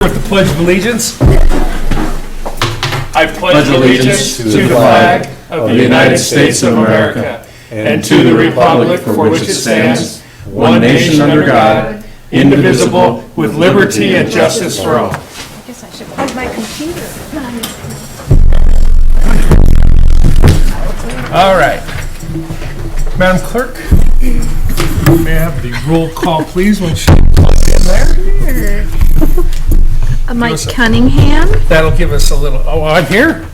With the Pledge of Allegiance. I pledge allegiance to the flag of the United States of America and to the republic for which it stands, one nation under God, indivisible, with liberty and justice for all. I guess I should plug my computer. All right. Madam Clerk, may I have the roll call, please, when she plugs in there? Mike Cunningham, That'll give us a little, oh, I'm here?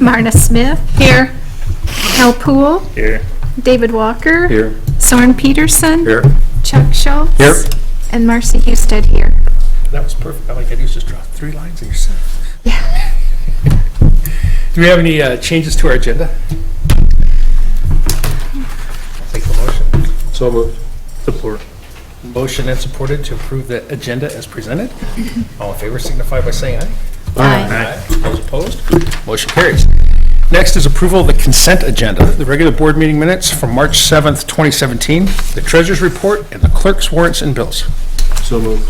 Marna Smith. Here. Hal Poole. Here. David Walker. Here. Soren Peterson. Here. Chuck Schultz. Here. And Marcy Husted here. That was perfect. All I gotta do is just draw 3 lines and you're set. Yeah. Do we have any changes to our agenda? Take the motion. So moved. Support. Motion and supported to approve the agenda as presented. All in favor signify by saying aye. Aye. Those opposed? Motion carries. Next is approval of the consent agenda, the regular board meeting minutes from March 7th, 2017, the treasurer's report, and the clerk's warrants and bills. So moved.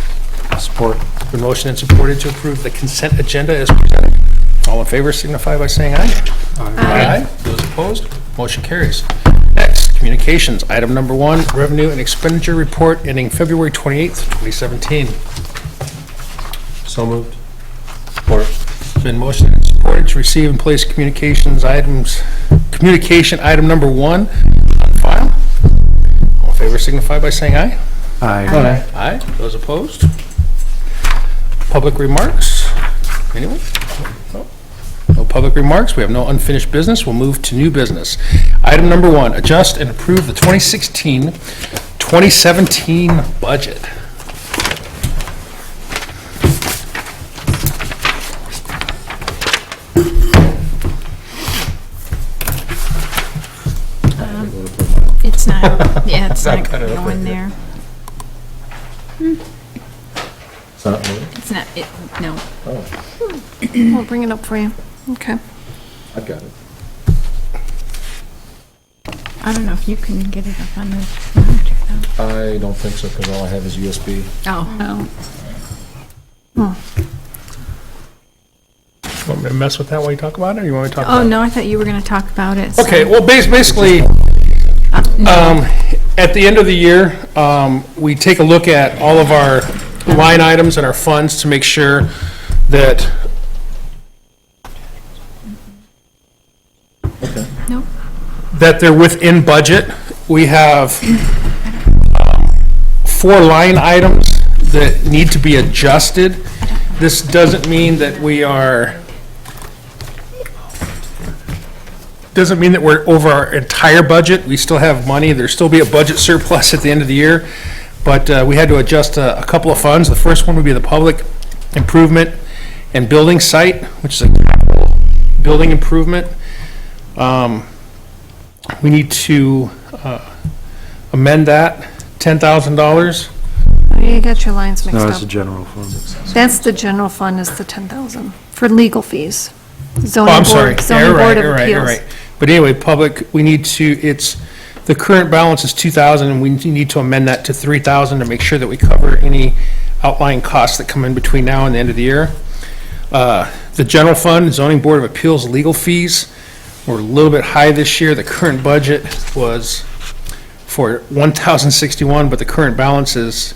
Support. The motion and supported to approve the consent agenda as presented. All in favor signify by saying aye. Aye. Those opposed? Motion carries. Next, communications, item number 1, revenue and expenditure report ending February 28th, 2017. So moved. Support. It's been motioned and supported to receive and place communication item number 1 on file. All in favor signify by saying aye. Aye. Aye. Those opposed? Public remarks? Anyone? No? No public remarks. We have no unfinished business. We'll move to new business. Item number 1, adjust and approve the 2016-2017 budget. It's not, yeah, it's not Got it up going right there. It's not moved? It's not, no. Oh, We'll bring it up for you. Okay. I've got it. I don't know if you can get it up on the monitor though. I don't think so, because all I have is USB. Oh. Want me to mess with that while you talk about it, or you want me to talk Oh, about it? no, I thought you were going to talk about it. so- Okay, well, basically, at the end of the year, we take a look at all of our line items and our funds to make sure that Nope. that they're within budget. We have 4 line items that need to be adjusted. This doesn't mean that we're over our entire budget. We still have money. There'll still be a budget surplus at the end of the year. But we had to adjust a couple of funds. The first one would be the public improvement and building site, which is a capital building improvement. We need to amend that, $10,000. Oh, you got your lines mixed No, up. it's a general fund. That's the general fund is the 10,000 for legal fees. Oh, Zoning I'm sorry. board, zoning board of appeals. But anyway, public, we need to, the current balance is 2,000, and we need to amend that to 3,000 to make sure that we cover any outlying costs that come in between now and the end of the year. The general fund, zoning board of appeals, legal fees, we're a little bit high this year. The current budget was for 1,061, but the current balance is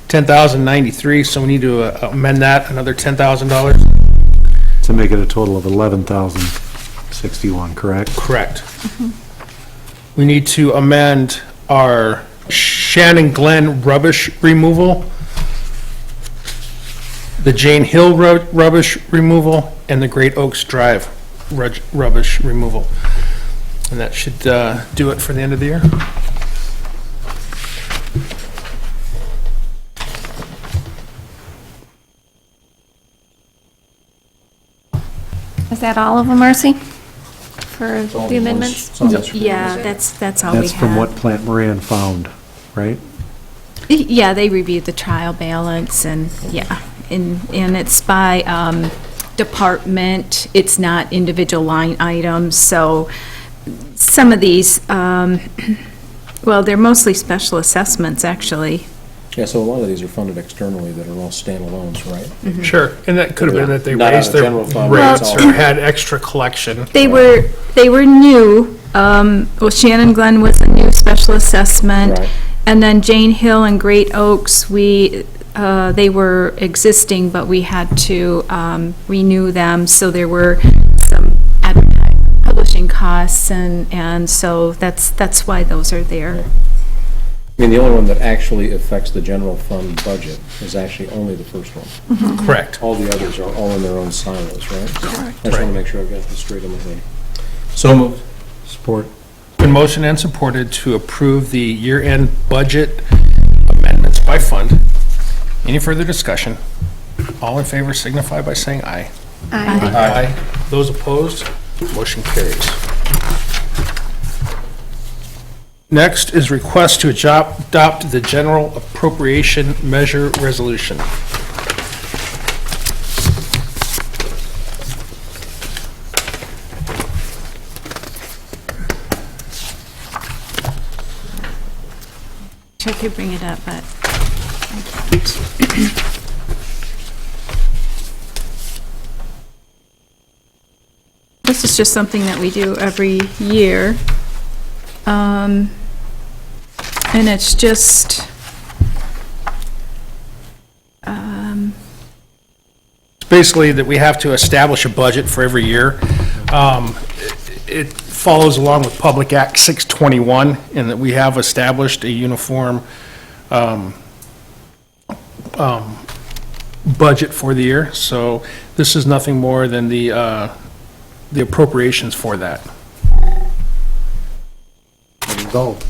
10,093, so we need to amend that another $10,000. To make it a total of 11,061, correct? Correct. We need to amend our Shannon Glen rubbish removal, the Jane Hill rubbish removal, and the Great Oaks Drive rubbish removal. And that should do it for the end of the year. Is that all of them, Marcy? For the amendments? Yeah, that's all we have. That's from what Plant Moran found, right? Yeah, they reviewed the trial balance and, yeah, and it's by department. It's not individual line items, so some of these, well, they're mostly special assessments, actually. Yeah, so a lot of these are funded externally that are all standalones, right? Sure, and that could have been that they Not out raised of their general fund, rates it's or all- had extra collection. They were new. Well, Shannon Glen was a new special assessment. Right. And then Jane Hill and Great Oaks, they were existing, but we had to renew them, so there were some publishing costs, and so that's why those are there. I mean, the only one that actually affects the general fund budget is actually only the first one. Correct. All the others are all in their own silos, right? I just want Right. to make sure I've got this straight in my head. So moved. Support. Been motion and supported to approve the year-end budget amendments by fund. Any further discussion? All in favor signify by saying aye. Aye. Those opposed, motion carries. Next is request to adopt the general appropriation measure resolution. I could bring it up, but this is just something that we do every year. And it's just, Basically, that we have to establish a budget for every year. It follows along with Public Act 621, in that we have established a uniform budget for the year. So this is nothing more than the appropriations for that. Resolved.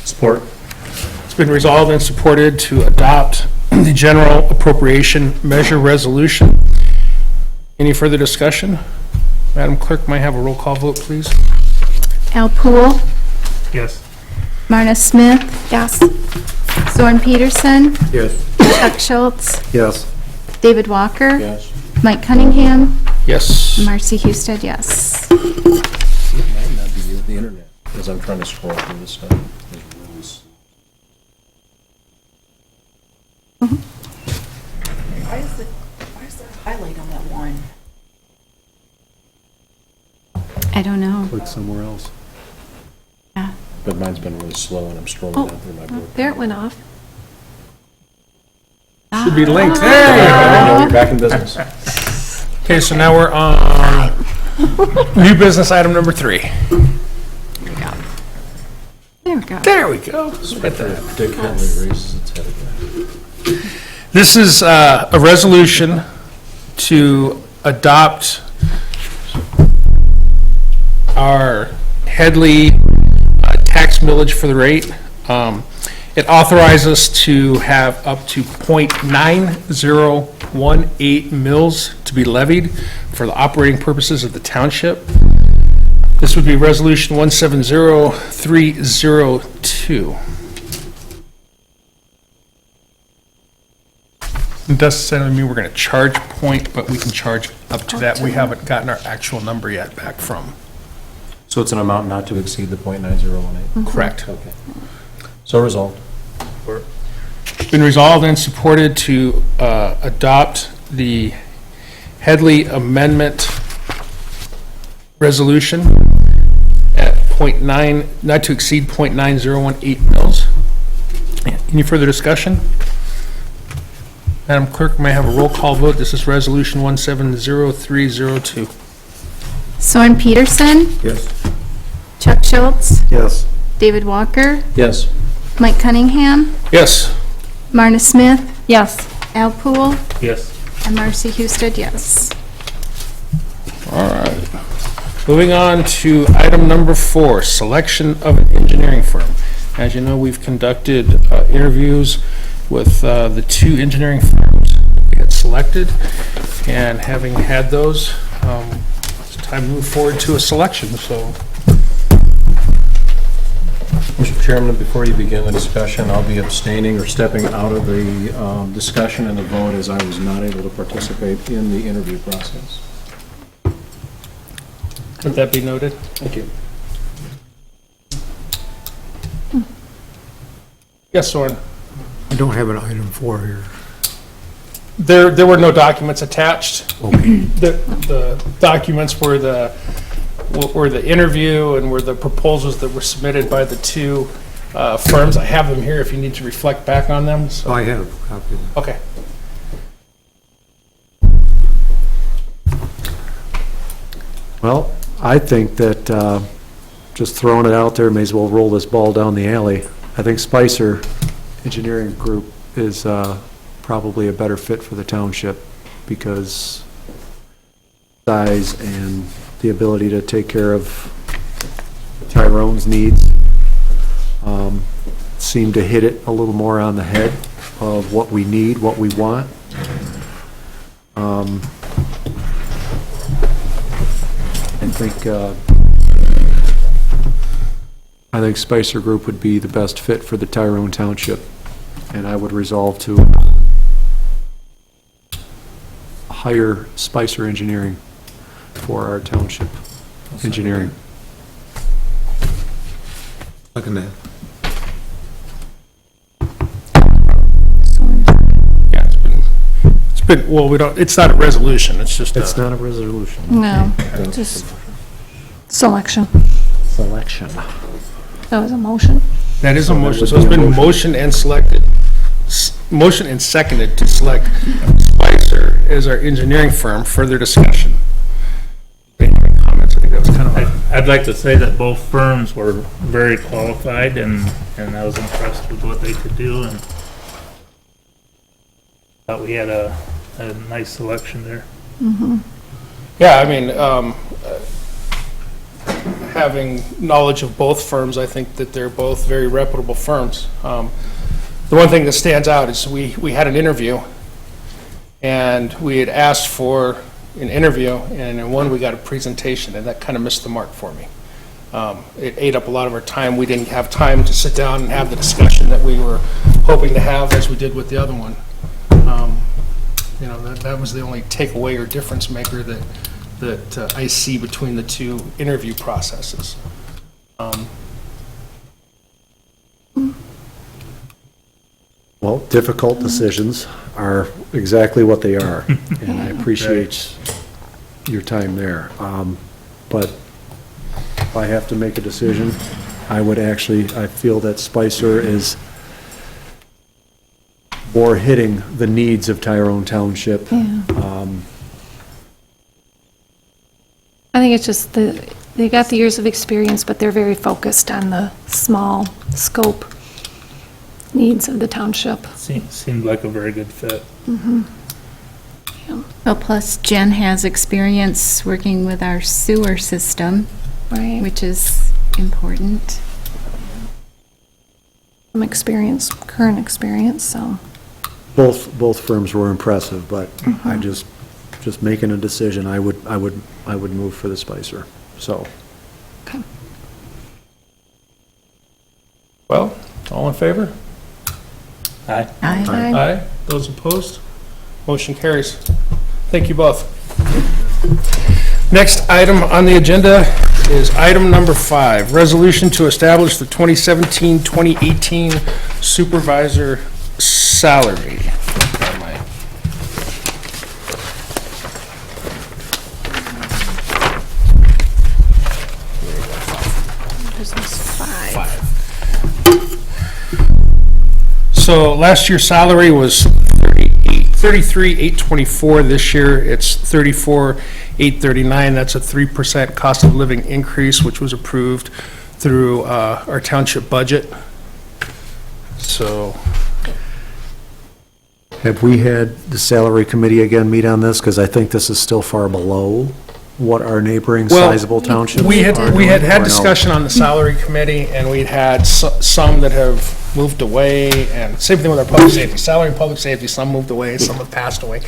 Support. It's been resolved and supported to adopt the general appropriation measure resolution. Any further discussion? Madam Clerk, may I have a roll call vote, please? Al Poole, Yes. Marna Smith. Yes. Soren Peterson, Yes. Chuck Schultz, Yes. David Walker, Yes. Mike Cunningham, Yes. Marcy Husted, yes. It might not be the internet, because I'm trying to scroll through this stuff. There's rules. Why is there a highlight on that one? I don't know. Click somewhere else. Yeah. But mine's been really slow, and I'm scrolling Oh, down through my book. there it went off. Should be linked. I There know you're back in business. you go. Okay, so now we're on new business item number 3. There we go. There we go. Look at that. Dick Henley raises its head again. This is a resolution to adopt our Headley tax millage for the rate. It authorizes us to have up to .9018 mills to be levied for the operating purposes of the township. This would be Resolution 170302. It doesn't necessarily mean we're going to charge point, but we can charge up to that. We haven't gotten our actual number yet back from. So it's an amount not to exceed the .9018? Correct. Okay. So resolved. Been resolved and supported to adopt the Headley Amendment Resolution at .9, not to exceed .9018 mils. Any further discussion? Madam Clerk, may I have a roll call vote? This is Resolution 170302. Soren Peterson, Yes. Chuck Schultz, Yes. David Walker, Yes. Mike Cunningham, Yes. Marna Smith, Yes. Al Poole, Yes. and Marcy Husted, yes. All right. Moving on to item number 4, selection of an engineering firm. As you know, we've conducted interviews with the 2 engineering firms that get selected, and having had those, it's time to move forward to a selection, so. Mr. Chairman, before you begin the discussion, I'll be abstaining or stepping out of the discussion and the vote, as I was not able to participate in the interview process. Would that be noted? Thank you. Yes, Soren? I don't have an item 4 here. There were no documents attached. The documents were the interview and were the proposals that were submitted by the two firms. I have them here if you need to reflect back on them. So- Oh, I have a copy of Okay. Well, I think that, just throwing it out there, may as well roll this ball down the alley. I think Spicer Engineering Group is probably a better fit for the township because size and the ability to take care of Tyrone's needs seem to hit it a little more on the head of what we need, what we want. I think Spicer Group would be the best fit for the Tyrone Township, and I would resolve to hire Spicer Engineering for our township engineering. Second that. Yeah, it's been, well, it's not a resolution, it's just It's a, not a resolution. No, just selection. Selection. That was a motion. that is a So that motion. would So it's be a been motion. motion and selected, motion and seconded to select Spicer as our engineering firm. Further discussion? Any comments? I think that was kind of a... I'd like to say that both firms were very qualified, and I was impressed with what they could do, and thought we had a nice selection there. Yeah, I mean, having knowledge of both firms, I think that they're both very reputable firms. The one thing that stands out is we had an interview, and we had asked for an interview, and in one we got a presentation, and that kind of missed the mark for me. It ate up a lot of our time. We didn't have time to sit down and have the discussion that we were hoping to have as we did with the other one. You know, that was the only takeaway or difference maker that I see between the two interview processes. Well, difficult decisions are exactly what they are, and I appreciate your time there. But if I have to make a decision, I feel that Spicer is more hitting the needs of Tyrone Township. I think it's just they got the years of experience, but they're very focused on the small scope needs of the township. Seemed like a very good fit. Well, plus Jen has experience working with our sewer system, Right. which is important. Some experience, current experience, so. Both firms were impressive, but I just making a decision, I would move for the Spicer, so. Okay. Well, all in favor? Aye. Aye. Aye. Those opposed? Motion carries. Thank you both. Next item on the agenda is item number 5, resolution to establish the 2017-2018 supervisor salary. Business 5. So last year's salary was 33,824. This year, it's 34,839. That's a 3% cost of living increase, which was approved through our township budget. So, Have we had the salary committee again meet on this? Because I think this is still far below what our neighboring well, sizable townships are we had doing, or no? discussion on the salary committee, and we'd had some that have moved away, and same thing with our public safety. Salary and public safety, some moved away, some have passed away.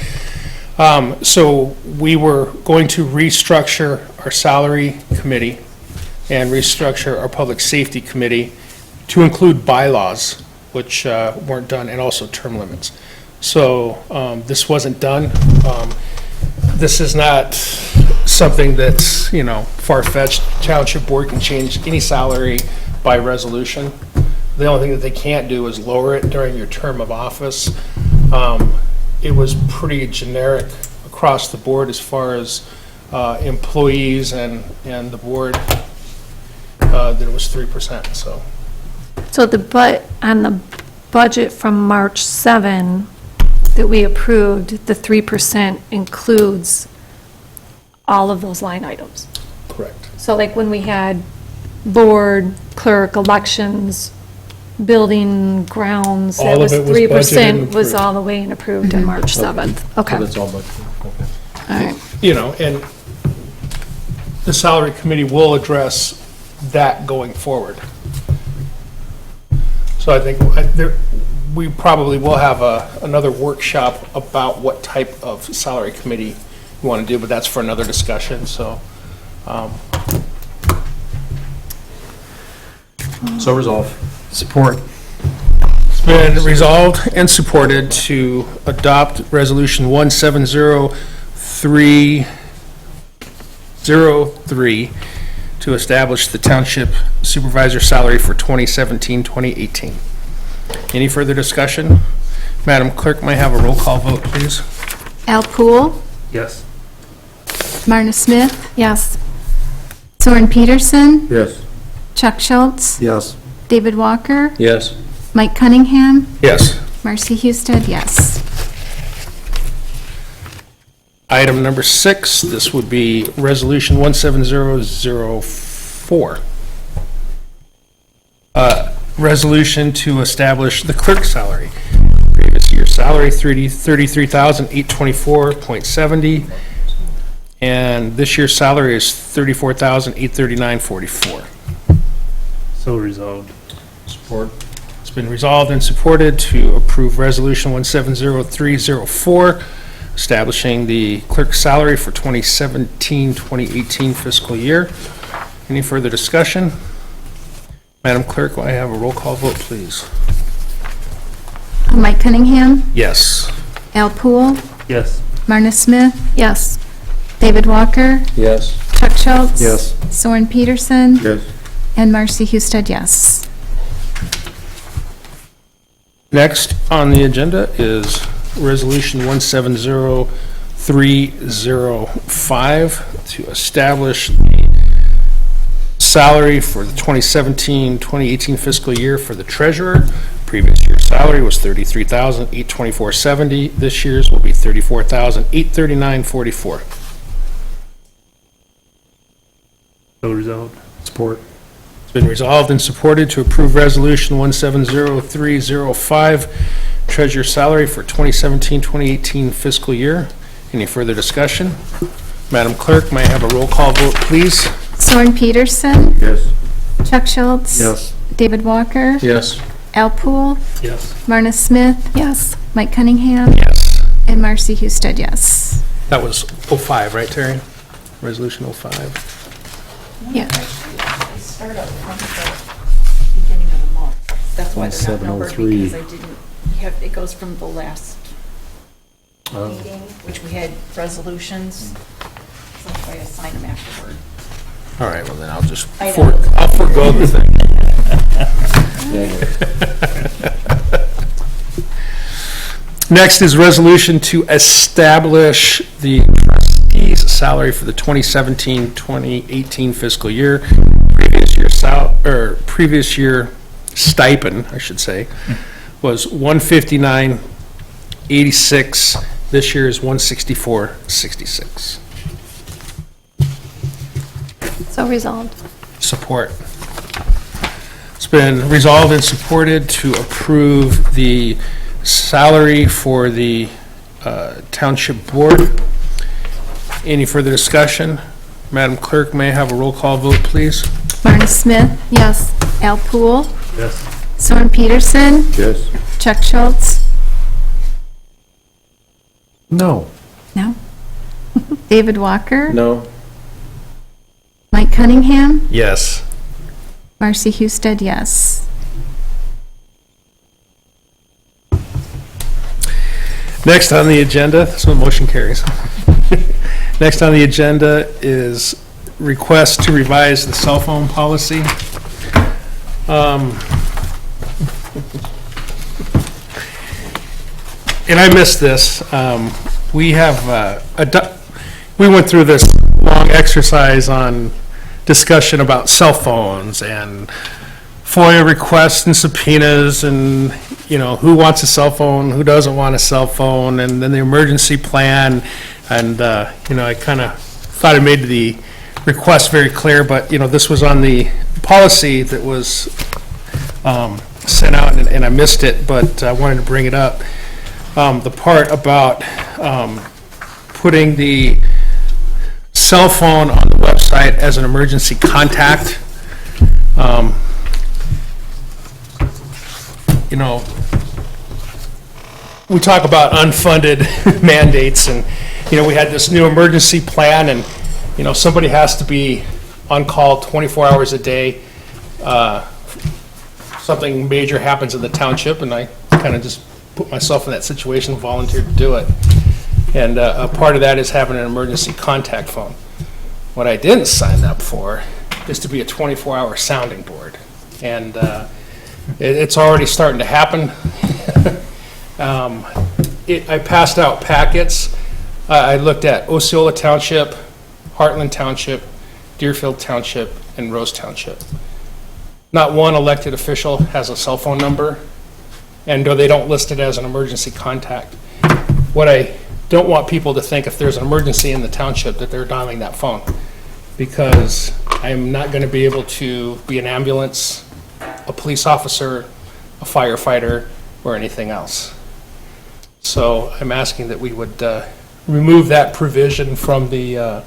So we were going to restructure our salary committee and restructure our public safety committee to include bylaws, which weren't done, and also term limits. So this wasn't done. This is not something that's, far-fetched. Township board can change any salary by resolution. The only thing that they can't do is lower it during your term of office. It was pretty generic across the board as far as employees and the board, that it was 3%, so. So on the budget from March 7 that we approved, the 3% includes all of those line items. Correct. So like when we had board, clerk, elections, building, grounds, that All of was it was budgeted and 3% was approved. all the way and approved on March 7th. Okay, So all that's all budgeted, okay. right. You know, and the salary committee will address that going forward. So I think we probably will have another workshop about what type of salary committee we want to do, but that's for another discussion, so. So resolve. Support. It's been resolved and supported to adopt Resolution 170303 to establish the Township Supervisor salary for 2017-2018. Any further discussion? Madam Clerk, may I have a roll call vote, please? Al Poole, Yes. Marna Smith, Yes, Soren Peterson, Yes. Chuck Schultz, Yes. David Walker, Yes. Mike Cunningham, Yes. Marcy Husted, yes. Item number 6, this would be Resolution 17004. Resolution to establish the clerk salary. Previous year's salary, $33,824.70, and this year's salary is $34,839.44. So resolved. Support. It's been resolved and supported to approve Resolution 170304, establishing the clerk's salary for 2017-2018 fiscal year. Any further discussion? Madam Clerk, will I have a roll call vote, please? Mike Cunningham, Yes. Al Poole, Yes. Marna Smith, yes, David Walker, Yes. Chuck Schultz. Yes. Soren Peterson, Yes. and Marcy Husted, yes. Next on the agenda is Resolution 170305 to establish the salary for the 2017-2018 fiscal year for the treasurer. Previous year's salary was $33,824.70. This year's will be $34,839.44. So resolved. Support. It's been resolved and supported to approve Resolution 170305, treasurer salary for 2017-2018 fiscal year. Any further discussion? Madam Clerk, may I have a roll call vote, please? Soren Peterson, Yes. Chuck Schultz. Yes. David Walker, Yes. Al Poole, Yes. Marna Smith, yes, Mike Cunningham, Yes. and Marcy Husted, yes. That was 05, right, Terry? Resolution 05. yeah. They start out from the beginning of the month. That's why they're not numbered, 1703. because I didn't, it goes from the last meeting, which we had resolutions. So that's why I assign them afterward. All right, well then I'll just, I know. I'll forego the thing. Next is resolution to establish the trustee's salary for the 2017-2018 fiscal year. Previous year stipend, I should say, was $159.86. This year is $164.66. So resolved. Support. It's been resolved and supported to approve the salary for the Township Board. Any further discussion? Madam Clerk, may I have a roll call vote, please? Marna Smith, Yes, Al Poole, Yes. Soren Peterson, Yes. Chuck Schultz. No. No. David Walker, No. Mike Cunningham, Yes. Marcy Husted, yes. Next on the agenda, so motion carries. Next on the agenda is request to revise the cell phone policy. And I missed this. We have, we went through this long exercise on discussion about cell phones and FOIA requests and subpoenas and, you know, who wants a cell phone, who doesn't want a cell phone, and then the emergency plan. And, you know, I kind of thought I made the request very clear, but, you know, this was on the policy that was sent out, and I missed it, but I wanted to bring it up. The part about putting the cell phone on the website as an emergency contact. You know, we talk about unfunded mandates, and, you know, we had this new emergency plan, and, you know, somebody has to be on call 24 hours a day. Something major happens in the township, and I kind of just put myself in that situation, volunteered to do it. And a part of that is having an emergency contact phone. What I didn't sign up for is to be a 24-hour sounding board. And it's already starting to happen. I passed out packets. I looked at Osceola Township, Heartland Township, Deerfield Township, and Rose Township. Not one elected official has a cell phone number, and they don't list it as an emergency contact. What I don't want people to think, if there's an emergency in the township, that they're dialing that phone, because I'm not going to be able to be an ambulance, a police officer, a firefighter, or anything else. So I'm asking that we would remove that provision from the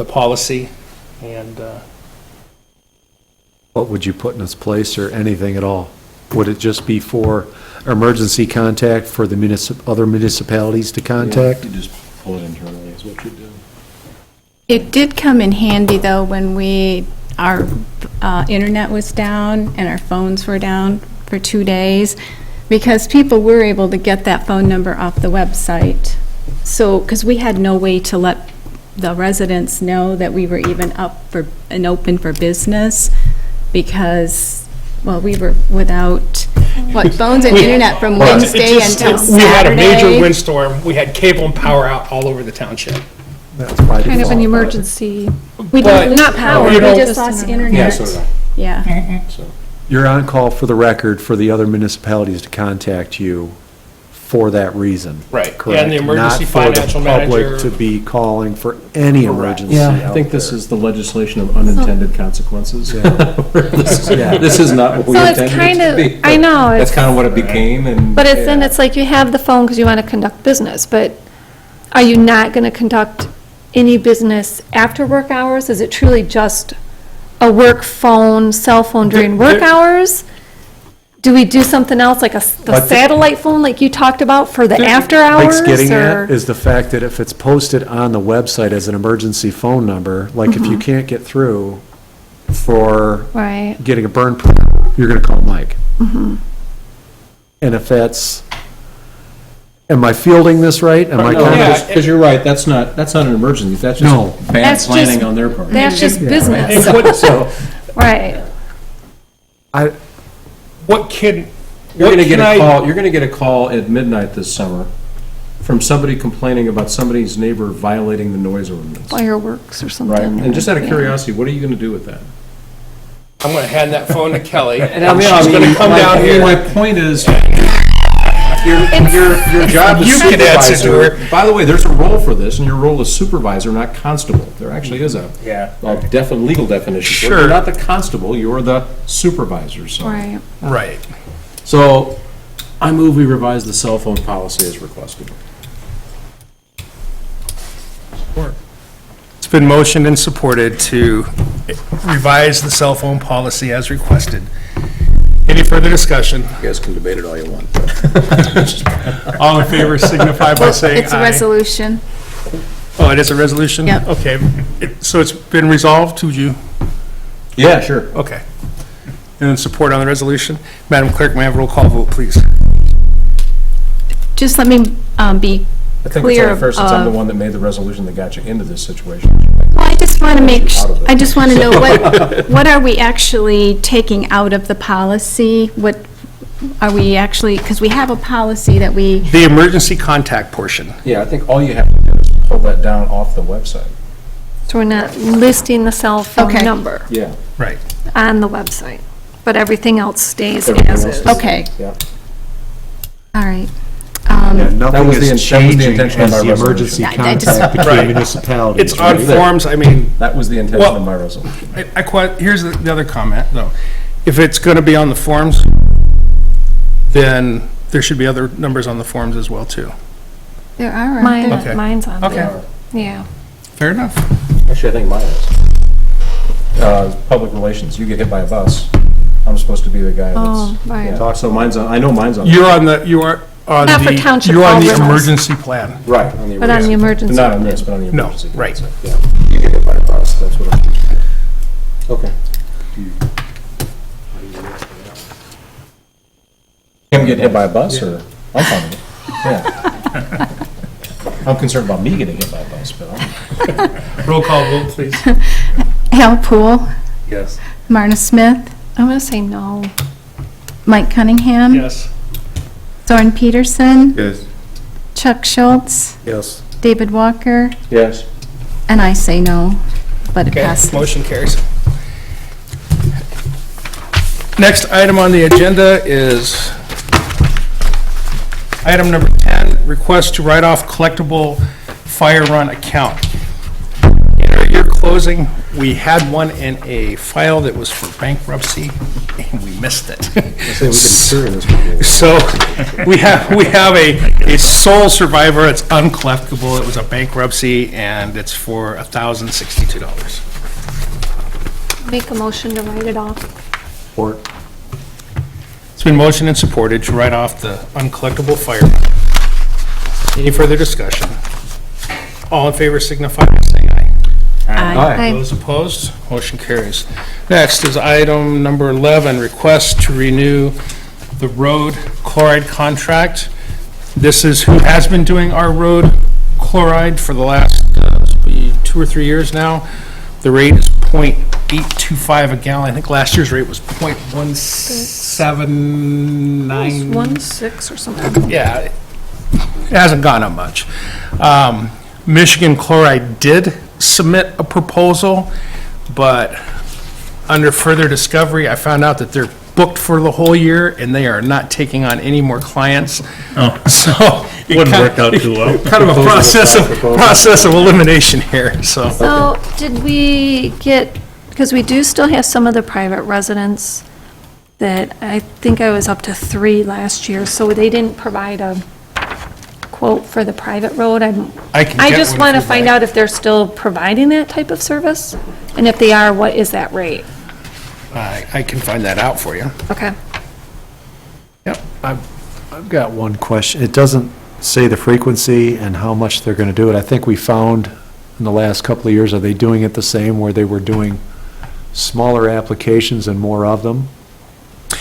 policy. And What would you put in its place, or anything at all? Would it just be for emergency contact for the other municipalities to contact? You just pull it internally is what you do. It did come in handy, though, when our internet was down and our phones were down for 2 days, because people were able to get that phone number off the website. So, because we had no way to let the residents know that we were even up for and open for business, because, well, we were without, phones and internet from Wednesday until Saturday. We had a major windstorm. We had cable and power out all over the township. That's probably Kind of an default. emergency. We But, didn't lose not power, you we know- just lost Yeah, internet. so did I. Yeah. So, You're on call for the record for the other municipalities to contact you for that reason. Right. Correct. And the emergency financial Not for the manager. public to be calling for any emergency yeah, I out think this there. is the legislation of unintended consequences. Yeah. This is not what we So it's intended kind it of, to be. I know, That's it's, kind of what it became, and. but it's, then yeah. it's like you have the phone because you want to conduct business, but are you not going to conduct any business after work hours? Is it truly just a work phone, cell phone during work hours? Do we do something else, like the satellite phone like you talked about for the after hours? Mike's getting or- at is the fact that if it's posted on the website as an emergency phone number, like if you can't get through for Right, getting a burn permit, you're gonna call Mike. And if that's, am I fielding this right? Am I No, kind of, because you're right, that's not an emergency, that's No. just bad That's planning just- on their part. that's just And business, what, right. what can, You're what gonna get can a I? call, you're gonna get a call at midnight this summer from somebody complaining about somebody's neighbor violating the noise ordinance. Fireworks or something. Right, and just out of Yeah. curiosity, what are you gonna do with that? I'm going to hand that phone to Kelly. And I mean, She's going to come down here. My point is, your job is You can answer to supervisor. her. By the way, there's a role for this, and your role is supervisor, not constable. There actually is a Yeah. legal definition. Sure. You're not the constable, you're the supervisor, so. Right. Right. So, I move we revise the cell phone policy as requested. It's been motioned and supported to revise the cell phone policy as requested. Any further discussion? You guys can debate it all you want. All in favor signify by saying aye. It's a resolution. Oh, it is a resolution? Yep. Okay. So it's been resolved? Would you? Yeah, sure. Okay. And then support on the resolution? Madam Clerk, may I have a roll call vote, please? Just let me be I think it's clear only fair since I'm the of, one that made the resolution that got you into this situation. well, I just want to make, Out of it. I just want to know what are we actually taking out of the policy? What, Are we actually, because we have a policy that we, The emergency contact portion. Yeah, I think all you have to do is pull that down off the website. So we're not listing the cell phone Okay. number Yeah. Right. on the website, but everything else stays Everything as else is. is- okay, Yeah. all right. Yeah, nothing was the is intention changing of as my the emergency resolution. I just- contact between Right. municipalities. It's on right? forms, I mean, That was the intention Well- of my resolution. here's the other comment, though. If it's going to be on the forms, then there should be other numbers on the forms as well, too. There are, Mine, aren't there? Okay. mine's on Okay. there. Yeah. Fair enough. Actually, I think mine is. Public relations, you get hit by a bus, I'm supposed to be the guy Oh, that's. right. Yeah. So mine's on, I know mine's on. You are on Not for township you're on hall the rentals. emergency plan. Right, on the emergency. But on the emergency Not on plan. this, but on the No, emergency. right. plan, so, Yeah, you get hit by a bus, that's what I'm. Okay. Him getting hit by a bus, or, I'm fine with it, yeah. I'm concerned about me getting hit by a bus, but I'm. Roll call vote, please. Al Poole, Yes. Marna Smith, I'm gonna say no. Mike Cunningham. Yes. Soren Peterson, Yes. Chuck Schultz, Yes. David Walker, Yes. and I say no, but it Okay, passes. motion carries. Next item on the agenda is item number 10, request to write off collectible fire run account. In our year closing, we had one in a file that was for bankruptcy, and we missed it. Say we can clear this before. So we have a sole survivor, it's uncollectible, it was a bankruptcy, and it's for $1,062. Make a motion to write it off. Or, It's been motioned and supported to write off the uncollectible fire. Any further discussion? All in favor signify by saying aye. Aye. Those opposed, motion carries. Next is item number 11, request to renew the road chloride contract. This is who has been doing our road chloride for the last 2 or 3 years now. The rate is .825 a gallon. I think last year's rate was .179. 1.6 or something. Yeah, it hasn't gone up much. Michigan Chloride did submit a proposal, but under further discovery, I found out that they're booked for the whole year, and they are not taking on any more clients. Oh, So. it wouldn't kind- work out too well. Kind of a process of elimination here, so. So did we get, because we do still have some of the private residents that I think I was up to 3 last year, so they didn't provide a quote for the private road. I can I get just one want to if you'd find like. out if they're still providing that type of service, and if they are, what is that rate? I can find that out for you. Okay. Yep. I've got one question. It doesn't say the frequency and how much they're going to do it. I think we found in the last couple of years, are they doing it the same where they were doing smaller applications and more of them?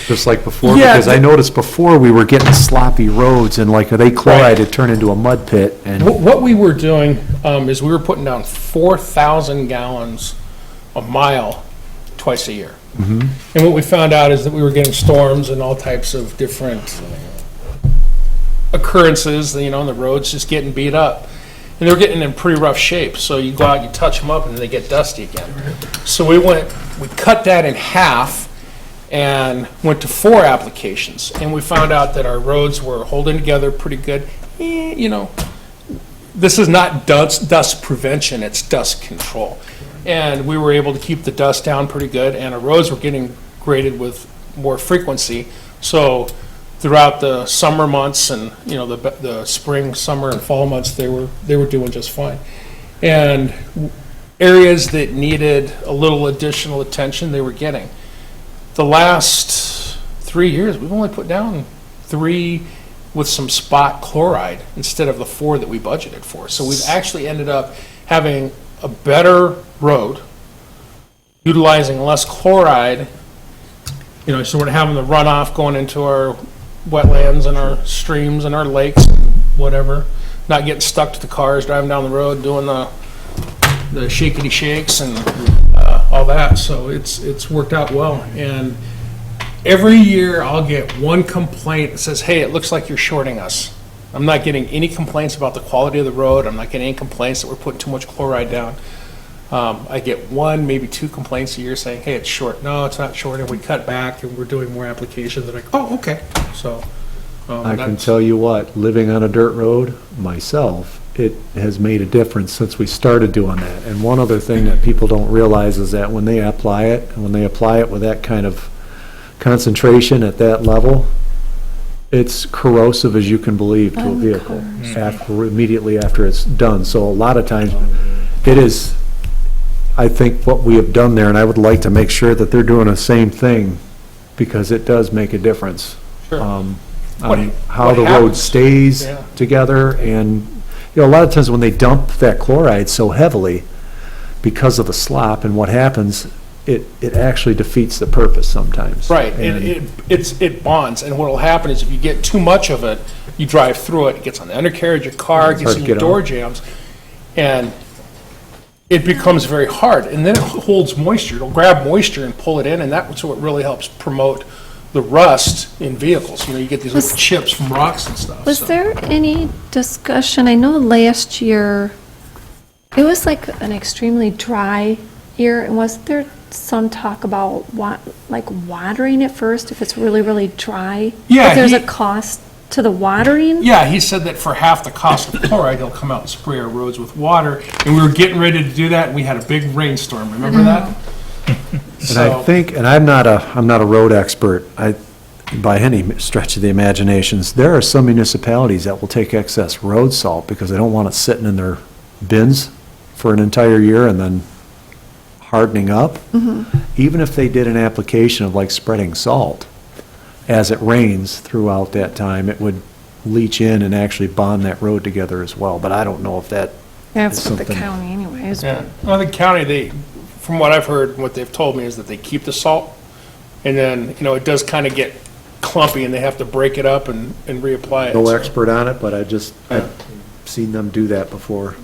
Just like before? Yeah, Because I noticed before we were getting sloppy roads and like they chloride, it turned into a mud pit and, What we were doing is we were putting down 4,000 gallons a mile twice a year. And what we found out is that we were getting storms and all types of different occurrences, you know, and the roads just getting beat up. And they were getting in pretty rough shape, so you go out, you touch them up, and they get dusty again. So we cut that in half and went to 4 applications. And we found out that our roads were holding together pretty good. You know, this is not dust prevention, it's dust control. And we were able to keep the dust down pretty good, and our roads were getting graded with more frequency. So throughout the summer months and, you know, the spring, summer, and fall months, they were doing just fine. And areas that needed a little additional attention, they were getting. The last 3 years, we've only put down 3 with some spot chloride instead of the 4 that we budgeted for. So we've actually ended up having a better road, utilizing less chloride, you know, so we're having the runoff going into our wetlands and our streams and our lakes and whatever, not getting stuck to the cars driving down the road doing the shakety shakes and all that. So it's worked out well. And every year I'll get one complaint that says, hey, it looks like you're shorting us. I'm not getting any complaints about the quality of the road. I'm not getting any complaints that we're putting too much chloride down. I get one, maybe two complaints a year saying, hey, it's short. No, it's not short, and we cut back and we're doing more applications. They're like, oh, okay. So. I can tell you what, living on a dirt road myself, it has made a difference since we started doing that. And one other thing that people don't realize is that when they apply it, and when they apply it with that kind of concentration at that level, it's corrosive as you can believe to a vehicle immediately after it's done. So a lot of times, it is, I think, what we have done there, and I would like to make sure that they're doing the same thing, because it does make a difference. Sure. On how what the road happens- stays Yeah. together, and, you know, a lot of times when they dump that chloride so heavily because of the slop and what happens, it actually defeats the purpose sometimes. Right, And- it bonds, and what'll happen is if you get too much of it, you drive through it, it gets on the undercarriage of your car, it It's gets hard in to your get door on. jams, and it becomes very hard, and then it holds moisture, it'll grab moisture and pull it in, and that's what really helps promote the rust in vehicles, you know, you get these little Was- chips from rocks and stuff. Was so. there any discussion, I know last year, it was like an extremely dry year, and was there some talk about like watering it first if it's really, really dry? Yeah, If there's he- a cost to the watering? Yeah, he said that for half the cost of chloride, he'll come out and spray our roads with water, and we were getting ready to do that, and we had a big rainstorm, remember that? And I think, and I'm not a road expert, by any stretch of the imaginations, there are some municipalities that will take excess road salt because they don't want it sitting in their bins for an entire year and then hardening up. Even if they did an application of like spreading salt, as it rains throughout that time, it would leach in and actually bond that road together as well. But I don't know if that, That's what the something- county anyways. Yeah, well, the county, from what I've heard, what they've told me is that they keep the salt, and then, you know, it does kind of get clumpy, and they have to break it up and reapply it. no so. expert on it, but I've seen them do that before.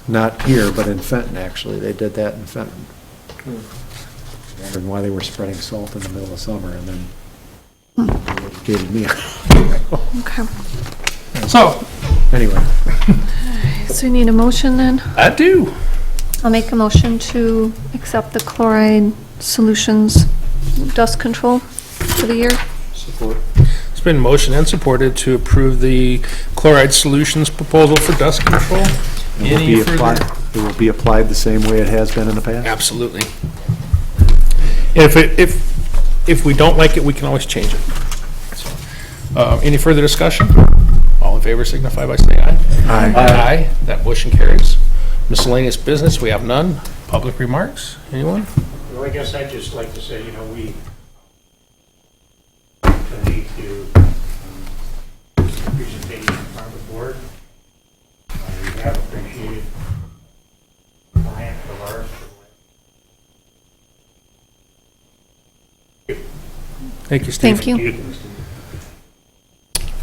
Not here, but in Fenton, actually. They did that in Fenton. Wondering why they were spreading salt in the middle of summer, and then they educated me. Okay, So, Anyway, so you need a motion then? I do. I'll make a motion to accept the chloride solutions dust control for the year. It's been motioned and supported to approve the chloride solutions proposal for dust control. it will Any be further? applied, it will be applied the same way it has been in the past. Absolutely. If we don't like it, we can always change it. So, any further discussion? All in favor signify by saying aye. Aye. Aye, that motion carries. Miscellaneous business, we have none. Public remarks, anyone? Well, I guess I'd just like to say, you know, we need to presentation in front of the board. We have appreciated client of ours. Thank you, Steve. Thank you.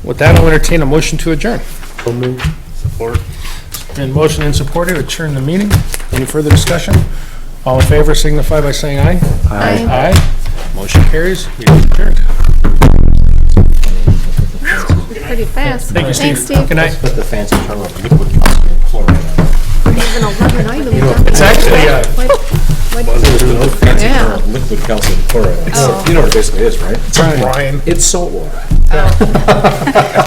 With that, I'll entertain a motion to adjourn. Support. And motion and support to adjourn the meeting. Any further discussion? All in favor signify by saying aye. Aye. Aye. Motion carries. Meeting adjourned. Pretty fast. Thank you, Steve. Thanks, Steve. Good night. Put the fancy term of liquid calcium chloride on it. It's actually, There's no fancy Yeah. term of liquid calcium chloride. You know what it basically is, right? Brian. It's salt water.